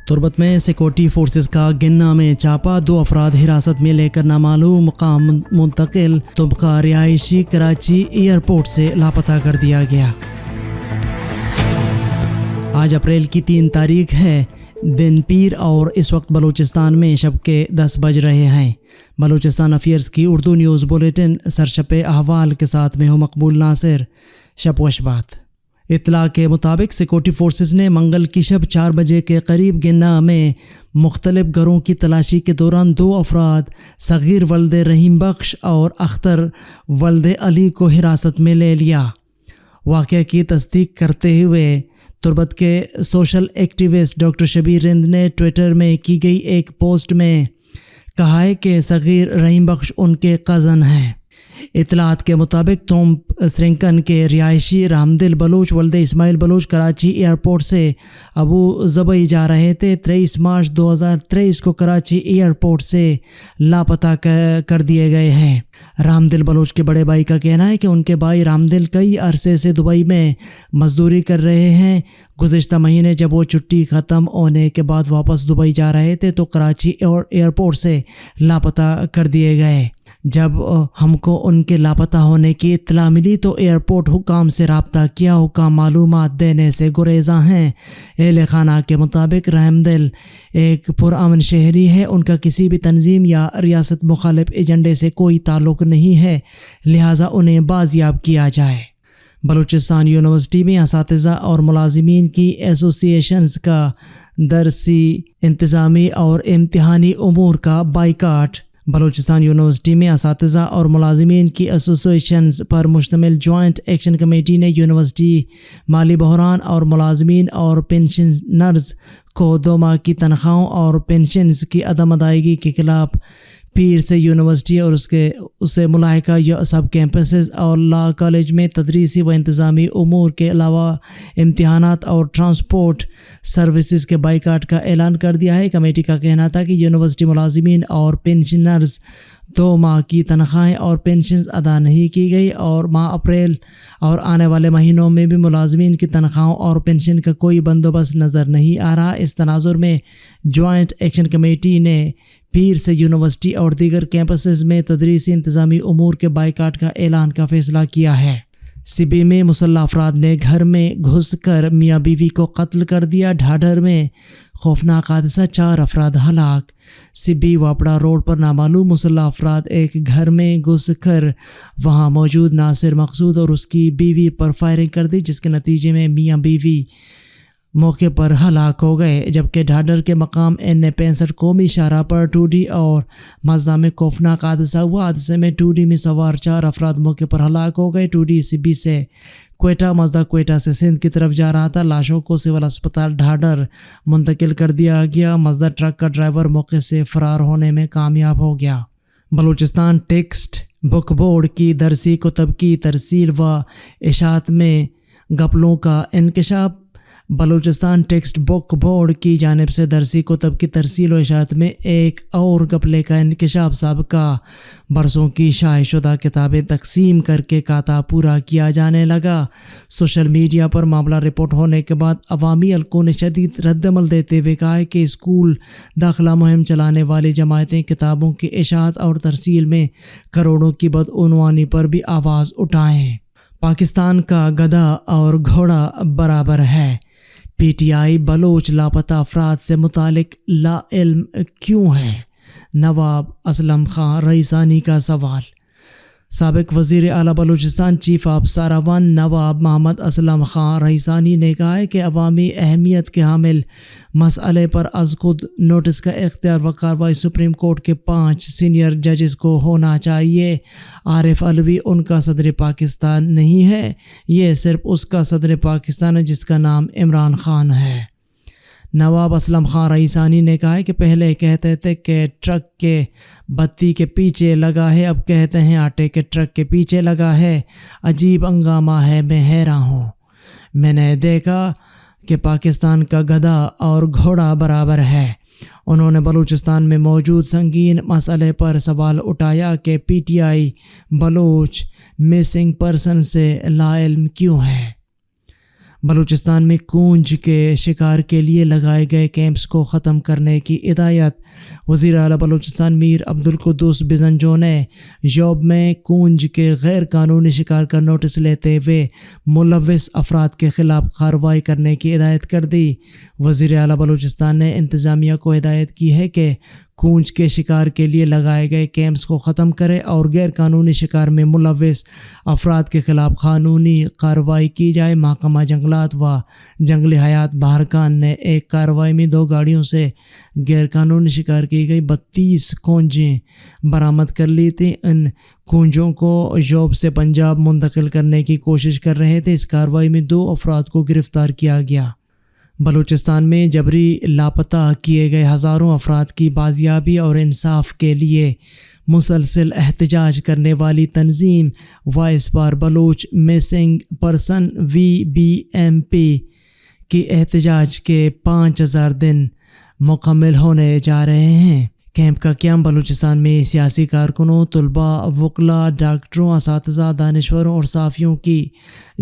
تربت میں security forces کا گنا میں چاپا، 2 افراد حراست میں لے کر نامعلوم مقام منتقل، طبقہ رہائشی کراچی ایئرپورٹ سے لاپتہ کر دیا گیا۔ آج اپریل کی 3 تاریخ ہے، دن پیر، اور اس وقت بلوچستان میں شب کے 10 بج رہے ہیں۔ بلوچستان افیئرز کی اردو نیوز بلیٹن سرشپ احوال کے ساتھ میں ہوں مقبول ناصر۔ شب و شبات۔ اطلاع کے مطابق سیکورٹی فورسز نے منگل کی شب 4 بجے کے قریب گنا میں مختلف گھروں کی تلاشی کے دوران 2 افراد صغیر ولد رحیم بخش اور اختر ولد علی کو حراست میں لے لیا۔ واقعہ کی تصدیق کرتے ہوئے تربت کے سوشل ایکٹیوسٹ ڈاکٹر شبیر رند نے ٹویٹر میں کی گئی ایک پوسٹ میں کہا ہے کہ صغیر رحیم بخش ان کے کزن ہیں۔ اطلاعات کے مطابق تومپ سرنکن کے رہائشی رحمدل بلوچ ولد اسماعیل بلوچ کراچی ایئرپورٹ سے ابو ظبی جا رہے تھے۔ 23 مارچ 2023 کو کراچی ایئرپورٹ سے لاپتہ کر دیے گئے ہیں۔ رحمدل بلوچ کے بڑے بھائی کا کہنا ہے کہ ان کے بھائی رحمدل کئی عرصے سے دبئی میں مزدوری کر رہے ہیں۔ گزشتہ مہینے جب وہ چھٹی ختم ہونے کے بعد واپس دبئی جا رہے تھے تو کراچی ایئرپورٹ سے لاپتہ کر دیے گئے۔ جب ہم کو ان کے لاپتہ ہونے کی اطلاع ملی تو ایئرپورٹ حکام سے رابطہ کیا۔ حکام معلومات دینے سے گریزاں ہیں۔ اہل خانہ کے مطابق رحمدل ایک پرامن شہری ہے، ان کا کسی بھی تنظیم یا ریاست مخالف ایجنڈے سے کوئی تعلق نہیں ہے، لہٰذا انہیں بازیاب کیا جائے۔ بلوچستان یونیورسٹی میں اساتذہ اور ملازمین کی ایسوسی ایشنز کا درسی، انتظامی اور امتحانی امور کا بائیکاٹ۔ بلوچستان یونیورسٹی میں اساتذہ اور ملازمین کی ایسوسی ایشنز پر مشتمل جوائنٹ ایکشن کمیٹی نے یونیورسٹی مالی بحران اور ملازمین اور پینشنرز کو 2 ماہ کی تنخواہوں اور پینشنز کی عدم ادائیگی کے خلاف پیر سے یونیورسٹی اور اسے ملاحقہ سب کیمپسز اور لا کالج میں تدریسی و انتظامی امور کے علاوہ امتحانات اور ٹرانسپورٹ سروسز کے بائیکاٹ کا اعلان کر دیا ہے۔ کمیٹی کا کہنا تھا کہ یونیورسٹی ملازمین اور پینشنرز 2 ماہ کی تنخواہیں اور پینشنز ادا نہیں کی گئی اور ماہ اپریل اور آنے والے مہینوں میں بھی ملازمین کی تنخواہوں اور پینشن کا کوئی بندوبست نظر نہیں آ رہا۔ اس تناظر میں جوائنٹ ایکشن کمیٹی نے پیر سے یونیورسٹی اور دیگر کیمپسز میں تدریسی انتظامی امور کے بائیکاٹ کا اعلان کا فیصلہ کیا ہے۔ سبی میں مسلح افراد نے گھر میں گھس کر میاں بیوی کو قتل کر دیا۔ ڈھاڈر میں خوفناک حادثہ، 4 افراد ہلاک۔ سبی واپڑا روڈ پر نامعلوم مسلح افراد ایک گھر میں گھس کر وہاں موجود ناصر مقصود اور اس کی بیوی پر فائرنگ کر دی، جس کے نتیجے میں میاں بیوی موقع پر ہلاک ہو گئے، جبکہ ڈھاڈر کے مقام N65 قومی شاہراہ پر 2D اور مازدا میں خوفناک حادثہ ہوا۔ حادثے میں 2D میں سوار 4 افراد موقع پر ہلاک ہو گئے۔ 2D سبی سے کوئٹہ، مازدا کوئٹہ سے سندھ کی طرف جا رہا تھا۔ لاشوں کو سول اسپتال ڈھاڈر منتقل کر دیا گیا۔ مازدا ٹرک کا ڈرائیور موقع سے فرار ہونے میں کامیاب ہو گیا۔ بلوچستان ٹیکسٹ بک بورڈ کی درسی کتب کی ترسیل و اشاعت میں گپلوں کا انکشاف۔ بلوچستان ٹیکسٹ بک بورڈ کی جانب سے درسی کتب کی ترسیل و اشاعت میں ایک اور گپلے کا انکشاف۔ سابقہ برسوں کی شائع شدہ کتابیں تقسیم کر کے کاتا پورا کیا جانے لگا۔ سوشل میڈیا پر معاملہ رپورٹ ہونے کے بعد عوامی حلقوں نے شدید رد عمل دیتے ہوئے کہا ہے کہ اسکول داخلہ مہم چلانے والی جماعتیں کتابوں کی اشاعت اور ترسیل میں کروڑوں کی بدعنوانی پر بھی آواز اٹھائیں۔ پاکستان کا گدھا اور گھوڑا برابر ہے۔ پی ٹی آئی بلوچ لاپتہ افراد سے متعلق لا علم کیوں ہے؟ نواب اسلم خان رئیسانی کا سوال۔ سابق وزیر اعلیٰ بلوچستان چیف آف ساراون نواب محمد اسلم خان رئیسانی نے کہا ہے کہ عوامی اہمیت کے حامل مسئلے پر از خود نوٹس کا اختیار و کارروائی سپریم کورٹ کے 5 سینئر ججز کو ہونا چاہیے۔ عارف علوی ان کا صدر پاکستان نہیں ہے، یہ صرف اس کا صدر پاکستان ہے جس کا نام عمران خان ہے۔ نواب اسلم خان رئیسانی نے کہا ہے کہ پہلے کہتے تھے کہ ٹرک کے بتی کے پیچھے لگا ہے، اب کہتے ہیں آٹے کے ٹرک کے پیچھے لگا ہے۔ عجیب ہنگامہ ہے، میں حیران ہوں۔ میں نے دیکھا کہ پاکستان کا گدھا اور گھوڑا برابر ہے۔ انہوں نے بلوچستان میں موجود سنگین مسئلے پر سوال اٹھایا کہ P T I Baloch missing person سے لا علم کیوں ہے۔ بلوچستان میں کونج کے شکار کے لیے لگائے گئے کیمپس کو ختم کرنے کی ہدایت۔ وزیر اعلیٰ بلوچستان میر عبدالقدوس بزنجو نے یوب میں کونج کے غیر قانونی شکار کا نوٹس لیتے ہوئے ملوث افراد کے خلاف کارروائی کرنے کی ہدایت کر دی۔ وزیر اعلیٰ بلوچستان نے انتظامیہ کو ہدایت کی ہے کہ کونج کے شکار کے لیے لگائے گئے کیمپس کو ختم کرے اور غیر قانونی شکار میں ملوث افراد کے خلاف قانونی کارروائی کی جائے۔ محکمہ جنگلات و جنگلی حیات بہرکان نے ایک کارروائی میں 2 گاڑیوں سے غیر قانونی شکار کی گئی 32 کونجیں برآمد کر لی تھیں۔ ان کونجوں کو یوب سے پنجاب منتقل کرنے کی کوشش کر رہے تھے۔ اس کارروائی میں 2 افراد کو گرفتار کیا گیا۔ بلوچستان میں جبری لاپتہ کیے گئے ہزاروں افراد کی بازیابی اور انصاف کے لیے مسلسل احتجاج کرنے والی تنظیم voice for Baloch missing person VBMP کی احتجاج کے 5000 دن مکمل ہونے جا رہے ہیں۔ کیمپ کا قیام بلوچستان میں سیاسی کارکنوں، طلباء، وکلاء، ڈاکٹروں، اساتذہ، دانشوروں اور صحافیوں کی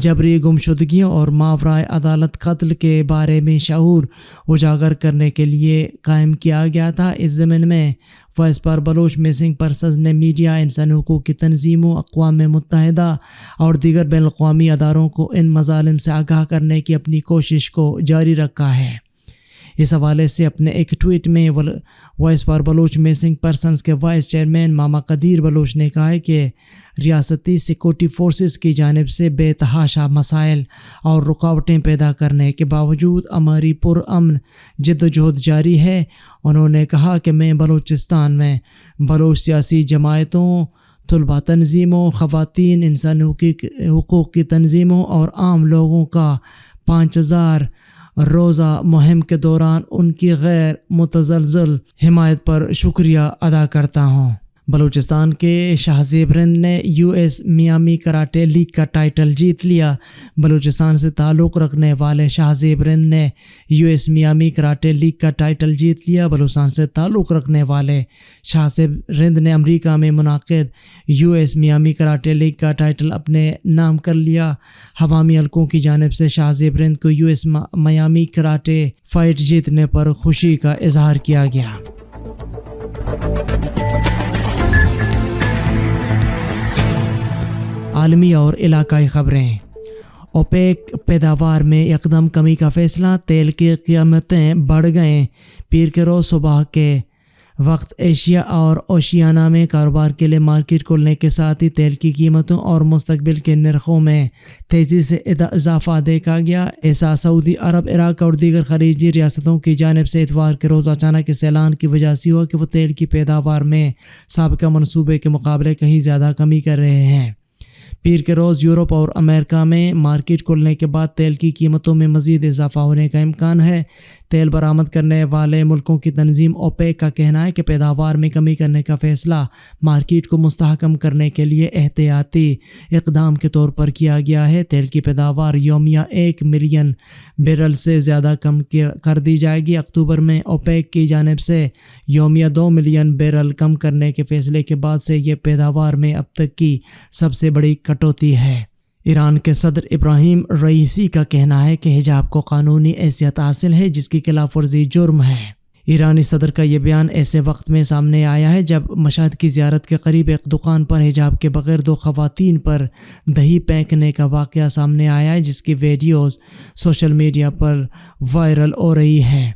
جبری گمشدگیوں اور ماورائے عدالت قتل کے بارے میں شعور اجاگر کرنے کے لیے قائم کیا گیا تھا۔ اس ضمن میں voice for Baloch missing persons نے میڈیا، انسانی حقوق کی تنظیموں، اقوام متحدہ اور دیگر بین الاقوامی اداروں کو ان مظالم سے آگاہ کرنے کی اپنی کوشش کو جاری رکھا ہے۔ اس حوالے سے اپنے ایک ٹویٹ میں voice for Baloch missing persons کے وائس چیئرمین ماما قدیر بلوچ نے کہا ہے کہ ریاستی سیکورٹی فورسز کی جانب سے بے تحاشا مسائل اور رکاوٹیں پیدا کرنے کے باوجود ہماری پرامن جدوجہد جاری ہے۔ انہوں نے کہا کہ میں بلوچستان میں بلوچ سیاسی جماعتوں، طلباء تنظیموں، خواتین، انسانی حقوق کی تنظیموں اور عام لوگوں کا 5000 روزہ مہم کے دوران ان کی غیر متزلزل حمایت پر شکریہ ادا کرتا ہوں۔ بلوچستان کے شہزیب رند نے US میامی کراٹے لیگ کا ٹائٹل جیت لیا۔ بلوچستان سے تعلق رکھنے والے شہزیب رند نے US میامی کراٹے لیگ کا ٹائٹل جیت لیا۔ بلوچستان سے تعلق رکھنے والے شہزیب رند نے امریکہ میں منعقد US میامی کراٹے لیگ کا ٹائٹل اپنے نام کر لیا۔ عوامی حلقوں کی جانب سے شہزیب رند کو US میامی کراٹے فائٹ جیتنے پر خوشی کا اظہار کیا گیا۔ عالمی اور علاقائی خبریں۔ اوپیک پیداوار میں یکدم کمی کا فیصلہ، تیل کی قیمتیں بڑھ گئیں۔ پیر کے روز صبح کے وقت ایشیا اور اوشیانیا میں کاروبار کے لیے مارکیٹ کھلنے کے ساتھ ہی تیل کی قیمتوں اور مستقبل کے نرخوں میں تیزی سے اضافہ دیکھا گیا۔ ایسا سعودی عرب، عراق اور دیگر خلیجی ریاستوں کی جانب سے اتوار کے روز اچانک اس اعلان کی وجہ سے ہوا کہ وہ تیل کی پیداوار میں سابقہ منصوبے کے مقابلے کہیں زیادہ کمی کر رہے ہیں۔ پیر کے روز یورپ اور امریکہ میں مارکیٹ کھلنے کے بعد تیل کی قیمتوں میں مزید اضافہ ہونے کا امکان ہے۔ تیل برآمد کرنے والے ملکوں کی تنظیم اوپیک کا کہنا ہے کہ پیداوار میں کمی کرنے کا فیصلہ مارکیٹ کو مستحکم کرنے کے لیے احتیاطی اقدام کے طور پر کیا گیا ہے۔ تیل کی پیداوار یومیہ 1 ملین بیرل سے زیادہ کم کر دی جائے گی۔ اکتوبر میں اوپیک کی جانب سے یومیہ 2 ملین بیرل کم کرنے کے فیصلے کے بعد سے یہ پیداوار میں اب تک کی سب سے بڑی کٹوتی ہے۔ ایران کے صدر ابراہیم رئیسی کا کہنا ہے کہ حجاب کو قانونی حیثیت حاصل ہے جس کی خلاف ورزی جرم ہے۔ ایرانی صدر کا یہ بیان ایسے وقت میں سامنے آیا ہے جب مشہد کی زیارت کے قریب ایک دکان پر حجاب کے بغیر 2 خواتین پر دہی پھینکنے کا واقعہ سامنے آیا ہے، جس کی ویڈیوز سوشل میڈیا پر وائرل ہو رہی ہیں۔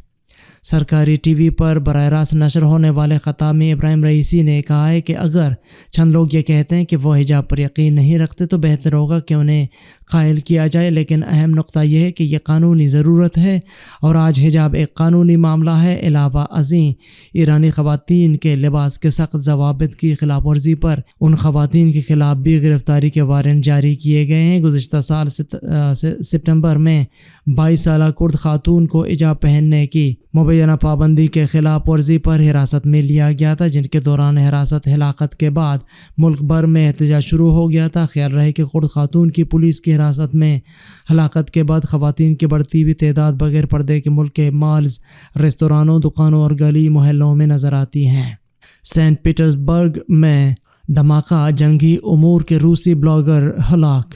سرکاری ٹی وی پر براہ راست نشر ہونے والے خطاب میں ابراہیم رئیسی نے کہا ہے کہ اگر چند لوگ یہ کہتے ہیں کہ وہ حجاب پر یقین نہیں رکھتے تو بہتر ہوگا کہ انہیں قائل کیا جائے، لیکن اہم نقطہ یہ ہے کہ یہ قانونی ضرورت ہے اور آج حجاب ایک قانونی معاملہ ہے۔ علاوہ ازیں ایرانی خواتین کے لباس کے سخت ضوابط کی خلاف ورزی پر ان خواتین کے خلاف بھی گرفتاری کے وارنٹ جاری کیے گئے ہیں۔ گزشتہ سال سپتمبر میں 22 سالہ کرد خاتون کو حجاب پہننے کی مبینہ پابندی کے خلاف ورزی پر حراست میں لیا گیا تھا، جن کے دوران حراست ہلاکت کے بعد ملک بھر میں احتجاج شروع ہو گیا تھا۔ خیال رہے کہ کرد خاتون کی پولیس کی حراست میں ہلاکت کے بعد خواتین کی بڑھتی ہوئی تعداد بغیر پردے کے ملک کے مالز، ریستورانوں، دکانوں اور گلی محلوں میں نظر آتی ہیں۔ سینٹ پیٹرز برگ میں دھماکہ، جنگی امور کے روسی بلاگر ہلاک۔